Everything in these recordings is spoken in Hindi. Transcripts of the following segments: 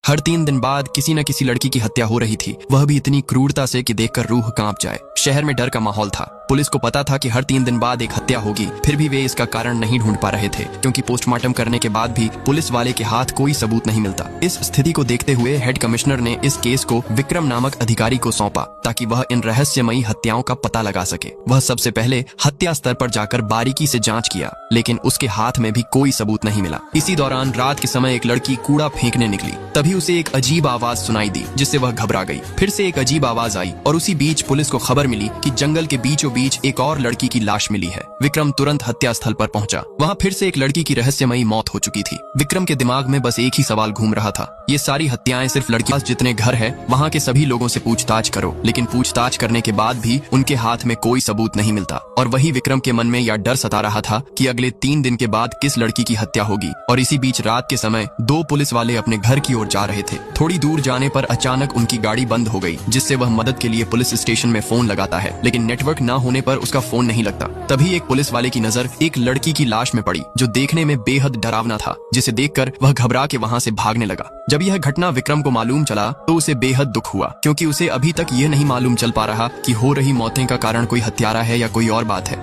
हर 3 दिन बाद किसी न किसी लड़की की हत्या हो रही थी, वह भी इतनी क्रूरता से कि देखकर रूह कांप जाए। शहर में डर का माहौल था। पुलिस को पता था कि हर 3 दिन बाद एक हत्या होगी, फिर भी वे इसका कारण नहीं ढूंढ पा रहे थे, क्योंकि पोस्टमार्टम करने के बाद भी पुलिस वाले के हाथ कोई सबूत नहीं मिलता। इस स्थिति को देखते हुए हेड कमिश्नर ने इस केस को विक्रम नामक अधिकारी को सौंपा, ताकि वह इन रहस्यमयी हत्याओं का पता लगा सके। वह सबसे पहले हत्या स्तर पर जाकर बारीकी से जांच किया, लेकिन उसके हाथ में भी कोई सबूत नहीं मिला। इसी दौरान रात के समय एक लड़की कूड़ा फेंकने निकली, तभी उसे एक अजीब आवाज सुनाई दी, जिससे वह घबरा गई। फिर से एक अजीब आवाज आई और उसी बीच पुलिस को खबर मिली कि जंगल के बीचों बीच एक और लड़की की लाश मिली है। विक्रम तुरंत हत्या स्थल पर पहुंचा। वहां फिर से एक लड़की की रहस्यमयी मौत हो चुकी थी। विक्रम के दिमाग में बस एक ही सवाल घूम रहा था, ये सारी हत्याएं सिर्फ लड़की जितने घर है वहां के सभी लोगों से पूछताछ करो, लेकिन पूछताछ करने के बाद भी उनके हाथ में कोई सबूत नहीं मिलता। और वही विक्रम के मन में यह डर सता रहा था कि अगले 3 दिन के बाद किस लड़की की हत्या होगी। और इसी बीच रात के समय 2 पुलिस वाले अपने घर की ओर जा रहे थे। थोड़ी दूर जाने पर अचानक उनकी गाड़ी बंद हो गई, जिससे वह मदद के लिए पुलिस स्टेशन में फोन लगाता है, लेकिन नेटवर्क न होने पर उसका फोन नहीं लगता। तभी एक पुलिस वाले की नजर एक लड़की की लाश में पड़ी, जो देखने में बेहद डरावना था, जिसे देखकर वह घबरा के वहां से भागने लगा। जब यह घटना विक्रम को मालूम चला तो उसे बेहद दुख हुआ, क्योंकि उसे अभी तक यह नहीं मालूम चल पा रहा कि हो रही मौतें का कारण कोई हत्यारा है या कोई और बात है।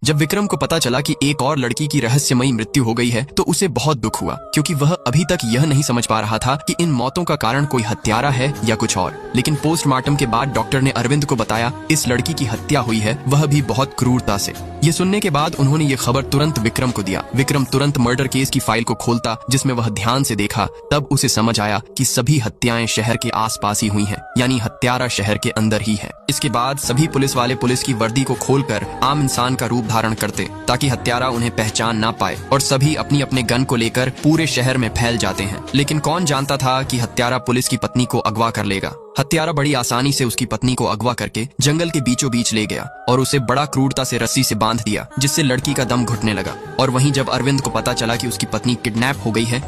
जब विक्रम को पता चला कि एक और लड़की की रहस्यमयी मृत्यु हो गई है, तो उसे बहुत दुख हुआ, क्योंकि वह अभी तक यह नहीं समझ पा रहा था कि इन मौतों का कारण कोई हत्यारा है या कुछ और। लेकिन पोस्टमार्टम के बाद डॉक्टर ने अरविंद को बताया इस लड़की की हत्या हुई है, वह भी बहुत क्रूरता से। ये सुनने के बाद उन्होंने ये खबर तुरंत विक्रम को दिया। विक्रम तुरंत मर्डर केस की फाइल को खोलता, जिसमें वह ध्यान से देखा। तब उसे समझ आया कि सभी हत्याएं शहर के आसपास ही हुई हैं, यानी हत्यारा शहर के अंदर ही है। इसके बाद सभी पुलिस वाले पुलिस की वर्दी को खोलकर आम इंसान का रूप धारण करते, ताकि हत्यारा उन्हें पहचान ना पाए, और सभी अपनी अपने गन को लेकर पूरे शहर में फैल जाते हैं। लेकिन कौन जानता था कि हत्यारा पुलिस की पत्नी को अगवा कर लेगा। हत्यारा बड़ी आसानी से उसकी पत्नी को अगवा करके जंगल के बीचों बीच ले गया और उसे बड़ा क्रूरता से रस्सी से बांध दिया, जिससे लड़की का दम घुटने लगा। और वहीं जब अरविंद को पता चला कि उसकी पत्नी किडनैप हो गई है,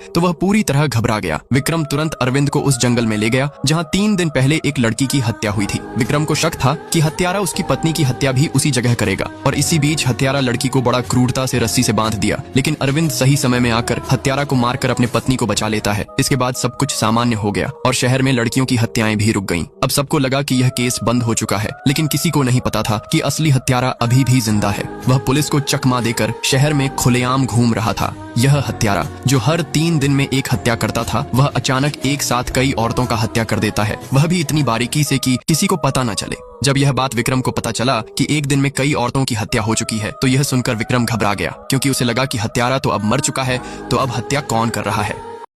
तो वह पूरी तरह घबरा गया। विक्रम तुरंत अरविंद को उस जंगल में ले गया जहां 3 दिन पहले एक लड़की की हत्या हुई थी। विक्रम को शक था कि हत्यारा उसकी पत्नी की हत्या भी उसी जगह करेगा, और इसी बीच हत्यारा लड़की को बड़ा क्रूरता से रस्सी से बांध दिया। लेकिन अरविंद सही समय में आकर हत्यारा को मारकर अपने पत्नी को बचा लेता है। इसके बाद सब कुछ सामान्य हो गया और शहर में लड़कियों की हत्याएं भी रुक गईं। अब सबको लगा कि यह केस बंद हो चुका है, लेकिन किसी को नहीं पता था कि असली हत्यारा अभी भी जिंदा है। वह पुलिस को चकमा देकर शहर में खुलेआम घूम रहा था। यह हत्यारा, जो हर 3 दिन में एक हत्या करता था, वह अचानक एक साथ कई औरतों का हत्या कर देता है, वह भी इतनी बारीकी से कि किसी को पता न चले। जब यह बात विक्रम को पता चला कि एक दिन में कई औरतों की हत्या हो चुकी है, तो यह सुनकर विक्रम घबरा गया, क्योंकि उसे लगा कि हत्यारा तो अब मर चुका है, तो अब हत्या कौन कर रहा है।